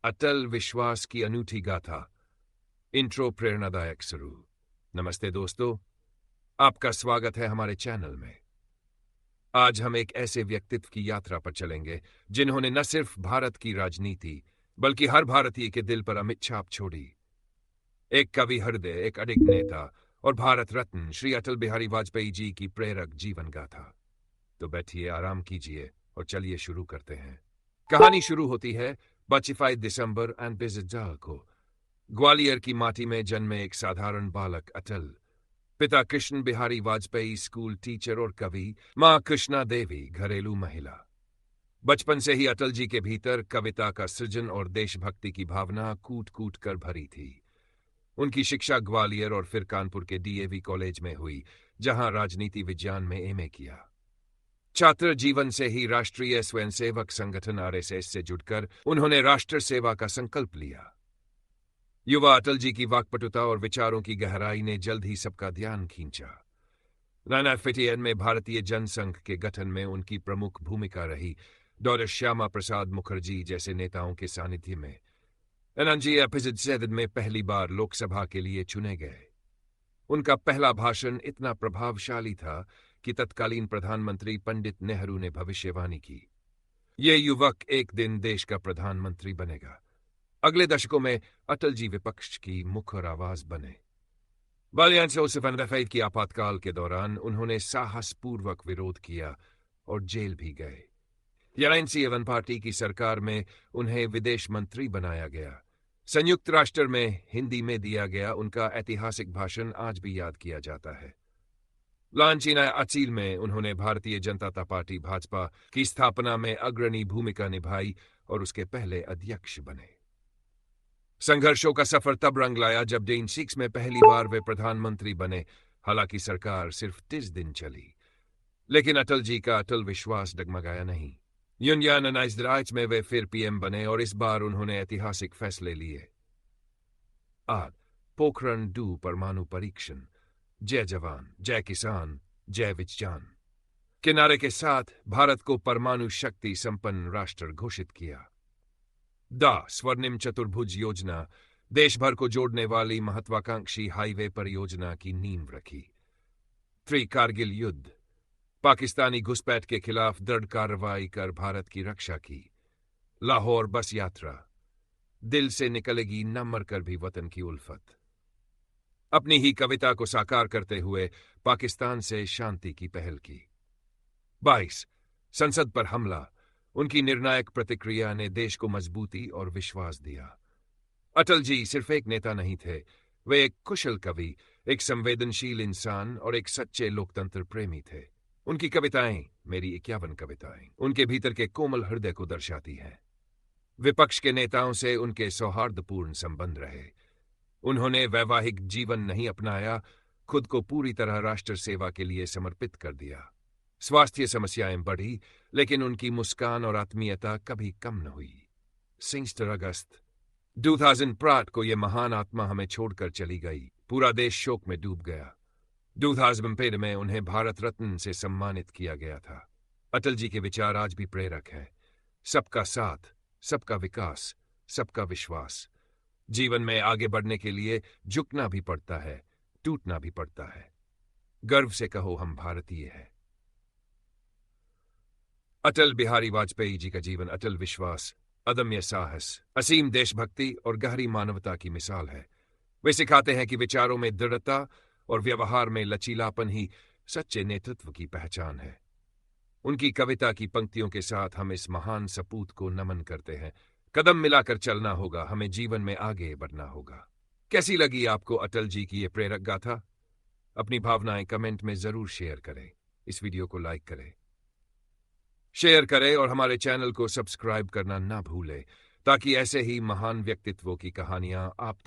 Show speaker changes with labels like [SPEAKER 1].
[SPEAKER 1] अटल विश्वास की अनूठी गाथा। इंट्रो प्रेरणादायक शुरू। नमस्ते दोस्तों, आपका स्वागत है हमारे चैनल में। आज हम एक ऐसे व्यक्तित्व की यात्रा पर चलेंगे जिन्होंने न सिर्फ भारत की राजनीति बल्कि हर भारतीय के दिल पर अमिट छाप छोड़ी। एक कवि हृदय, एक अडिग नेता और भारत रत्न श्री अटल बिहारी वाजपेयी जी की प्रेरक जीवन गाथा। तो बैठिए, आराम कीजिए और चलिए शुरू करते हैं। कहानी शुरू होती है 25 दिसंबर एंड बिजजाल को। ग्वालियर की माटी में जन्मे एक साधारण बालक अटल। पिता कृष्ण बिहारी वाजपेयी स्कूल टीचर और कवि, मां कृष्णा देवी घरेलू महिला। बचपन से ही अटल जी के भीतर कविता का सृजन और देशभक्ति की भावना कूट कूट कर भरी थी। उनकी शिक्षा ग्वालियर और फिर कानपुर के डीएवी कॉलेज में हुई, जहां राजनीति विज्ञान में एमए किया। छात्र जीवन से ही राष्ट्रीय स्वयंसेवक संगठन आरएसएस से जुड़कर उन्होंने राष्ट्र सेवा का संकल्प लिया। युवा अटल जी की वाक्पटुता और विचारों की गहराई ने जल्द ही सबका ध्यान खींचा। 1958 में भारतीय जनसंघ के गठन में उनकी प्रमुख भूमिका रही। डॉक्टर श्यामा प्रसाद मुखर्जी जैसे नेताओं के सानिध्य में एनजी में पहली बार लोकसभा के लिए चुने गए। उनका पहला भाषण इतना प्रभावशाली था कि तत्कालीन प्रधानमंत्री पंडित नेहरू ने भविष्यवाणी की, ये युवक एक दिन देश का प्रधानमंत्री बनेगा। अगले दशकों में अटल जी विपक्ष की मुखर आवाज बने। बालियान की आपातकाल के दौरान उन्होंने साहसपूर्वक विरोध किया और जेल भी गए। एवन पार्टी की सरकार में उन्हें विदेश मंत्री बनाया गया। संयुक्त राष्ट्र में हिंदी में दिया गया उनका ऐतिहासिक भाषण आज भी याद किया जाता है। लांचीना अचील में उन्होंने भारतीय जनता पार्टी भाजपा की स्थापना में अग्रणी भूमिका निभाई और उसके पहले अध्यक्ष बने। संघर्षों का सफर तब रंग लाया जब डेन 6 में पहली बार वे प्रधानमंत्री बने। हालांकि सरकार सिर्फ 30 दिन चली, लेकिन अटल जी का अटल विश्वास डगमगाया नहीं। यूनियन में वे फिर पीएम बने और इस बार उन्होंने ऐतिहासिक फैसले लिए। आज पोखरण 2 परमाणु परीक्षण, जय जवान जय किसान जय विज्ञान के नारे के साथ भारत को परमाणु शक्ति संपन्न राष्ट्र घोषित किया। स्वर्णिम चतुर्भुज योजना देश भर को जोड़ने वाली महत्वाकांक्षी हाईवे परियोजना की नींव रखी। कारगिल युद्ध, पाकिस्तानी घुसपैठ के खिलाफ दृढ़ कार्रवाई कर भारत की रक्षा की। लाहौर बस यात्रा, दिल से निकलेगी न मरकर भी वतन की उल्फत। अपनी ही कविता को साकार करते हुए पाकिस्तान से शांति की पहल की। 22 संसद पर हमला, उनकी निर्णायक प्रतिक्रिया ने देश को मजबूती और विश्वास दिया। अटल जी सिर्फ एक नेता नहीं थे, वे एक कुशल कवि, एक संवेदनशील इंसान और एक सच्चे लोकतंत्र प्रेमी थे। उनकी कविताएं, मेरी 51 कविताएं, उनके भीतर के कोमल हृदय को दर्शाती हैं। विपक्ष के नेताओं से उनके सौहार्दपूर्ण संबंध रहे। उन्होंने वैवाहिक जीवन नहीं अपनाया, खुद को पूरी तरह राष्ट्र सेवा के लिए समर्पित कर दिया। स्वास्थ्य समस्याएं बढ़ी, लेकिन उनकी मुस्कान और आत्मीयता कभी कम न हुई। 6 अगस्त 2000 को यह महान आत्मा हमें छोड़कर चली गई। पूरा देश शोक में डूब गया। 2005 में उन्हें भारत रत्न से सम्मानित किया गया था। अटल जी के विचार आज भी प्रेरक हैं। सबका साथ, सबका विकास, सबका विश्वास। जीवन में आगे बढ़ने के लिए झुकना भी पड़ता है, टूटना भी पड़ता है। गर्व से कहो, हम भारतीय हैं। अटल बिहारी वाजपेयी जी का जीवन अटल विश्वास, अदम्य साहस, असीम देशभक्ति और गहरी मानवता की मिसाल है। वे सिखाते हैं कि विचारों में दृढ़ता और व्यवहार में लचीलापन ही सच्चे नेतृत्व की पहचान है। उनकी कविता की पंक्तियों के साथ हम इस महान सपूत को नमन करते हैं। कदम मिलाकर चलना होगा, हमें जीवन में आगे बढ़ना होगा। कैसी लगी आपको अटल जी की ये प्रेरक गाथा? अपनी भावनाएं कमेंट में जरूर शेयर करें। इस वीडियो को लाइक करें, शेयर करें और हमारे चैनल को सब्सक्राइब करना ना भूलें, ताकि ऐसे ही महान व्यक्तित्वों की कहानियां आप तक